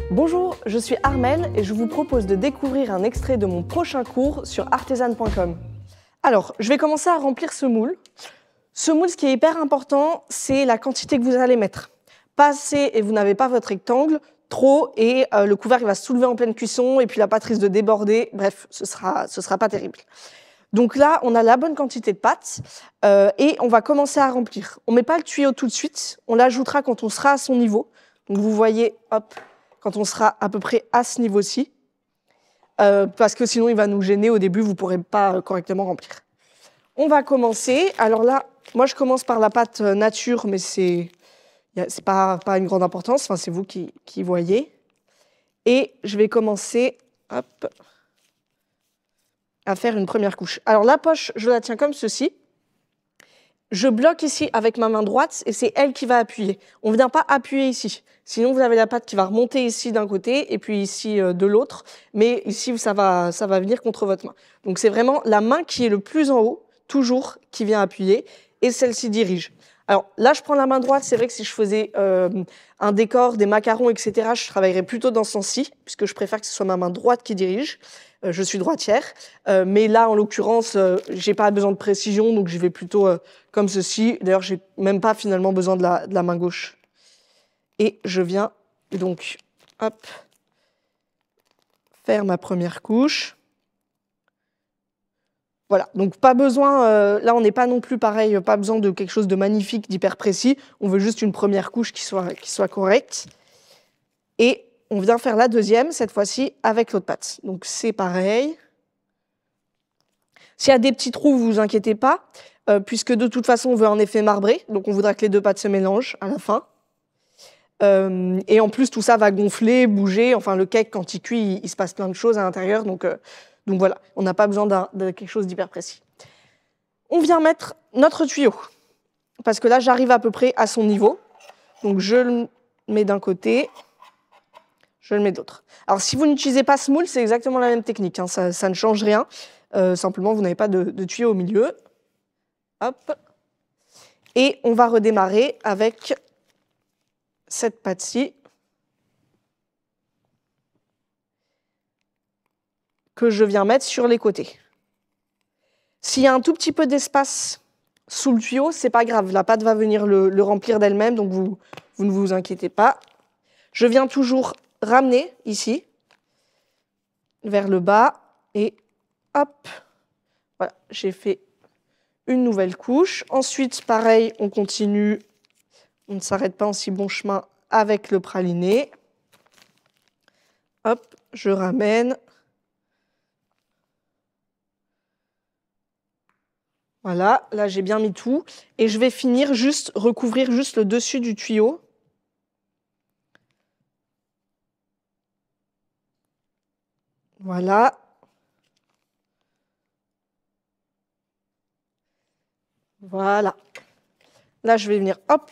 Bonjour, je suis Armelle et je vous propose de découvrir un extrait de mon prochain cours sur artesane.com. Alors, je vais commencer à remplir ce moule. Ce moule, ce qui est hyper important, c'est la quantité que vous allez mettre. Pas assez et vous n'avez pas votre rectangle, trop et le couvercle va se soulever en pleine cuisson et puis la pâte risque de déborder. Bref, ce sera pas terrible. Donc là, on a la bonne quantité de pâte et on va commencer à remplir. On met pas le tuyau tout de suite, on l'ajoutera quand on sera à son niveau. Donc vous voyez, hop, quand on sera à peu près à ce niveau-ci, parce que sinon il va nous gêner au début, vous ne pourrez pas correctement remplir. On va commencer. Alors là, moi je commence par la pâte nature, mais c'est pas une grande importance, enfin, c'est vous qui voyez. Et je vais commencer hop, à faire une première couche. Alors la poche, je la tiens comme ceci. Je bloque ici avec ma main droite et c'est elle qui va appuyer. On ne vient pas appuyer ici. Sinon, vous avez la pâte qui va remonter ici d'un côté et puis ici de l'autre. Mais ici, ça va venir contre votre main. Donc, c'est vraiment la main qui est le plus en haut, toujours, qui vient appuyer. Et celle-ci dirige. Alors là, je prends la main droite. C'est vrai que si je faisais un décor, des macarons, etc., je travaillerais plutôt dans ce sens-ci, puisque je préfère que ce soit ma main droite qui dirige. Je suis droitière. Mais là, en l'occurrence, j'ai pas besoin de précision, donc je vais plutôt comme ceci. D'ailleurs, j'ai même pas finalement besoin de la main gauche. Et je viens donc, hop, faire ma première couche. Voilà, donc pas besoin, là on n'est pas non plus pareil, pas besoin de quelque chose de magnifique, d'hyper précis. On veut juste une première couche qui soit correcte. Et on vient faire la deuxième, cette fois-ci, avec l'autre pâte. Donc c'est pareil. S'il y a des petits trous, vous vous inquiétez pas, puisque de toute façon, on veut un effet marbré. Donc on voudra que les deux pâtes se mélangent à la fin. Et en plus, tout ça va gonfler, bouger. Enfin, le cake, quand il cuit, il se passe plein de choses à l'intérieur. Donc voilà, on n'a pas besoin de quelque chose d'hyper précis. On vient mettre notre tuyau. Parce que là, j'arrive à peu près à son niveau. Donc je le mets d'un côté, je le mets de l'autre. Alors, si vous n'utilisez pas ce moule, c'est exactement la même technique. Hein. Ça ne change rien. Simplement, vous n'avez pas de tuyau au milieu. Hop. Et on va redémarrer avec cette pâte-ci que je viens mettre sur les côtés. S'il y a un tout petit peu d'espace sous le tuyau, c'est pas grave. La pâte va venir le remplir d'elle-même, donc vous ne vous inquiétez pas. Je viens toujours ramener ici, vers le bas, et hop, voilà, j'ai fait une nouvelle couche. Ensuite, pareil, on continue. On ne s'arrête pas en si bon chemin avec le praliné. Hop, je ramène. Voilà, là j'ai bien mis tout. Et je vais finir recouvrir juste le dessus du tuyau. Voilà. Voilà. Là, je vais venir, hop,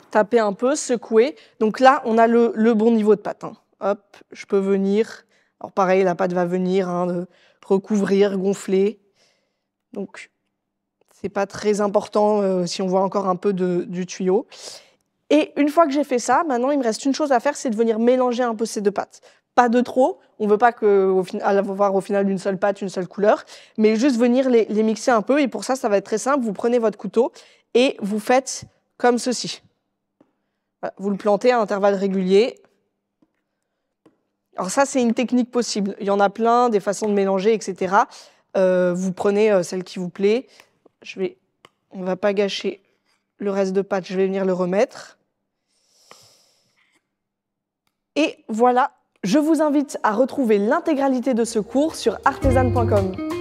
taper un peu, secouer. Donc là, on a le bon niveau de pâte. Hein. Hop, je peux venir. Alors pareil, la pâte va venir de recouvrir, gonfler. Donc, c'est pas très important si on voit encore un peu du tuyau. Et une fois que j'ai fait ça, maintenant, il me reste une chose à faire, c'est de venir mélanger un peu ces deux pâtes. Pas de trop, on ne veut pas avoir au final une seule pâte, une seule couleur, mais juste venir les mixer un peu. Et pour ça, ça va être très simple. Vous prenez votre couteau et vous faites comme ceci. Voilà, vous le plantez à intervalles réguliers. Alors ça, c'est une technique possible. Il y en a plein, des façons de mélanger, etc. Vous prenez celle qui vous plaît. On ne va pas gâcher le reste de pâte, je vais venir le remettre. Et voilà. Je vous invite à retrouver l'intégralité de ce cours sur artesane.com.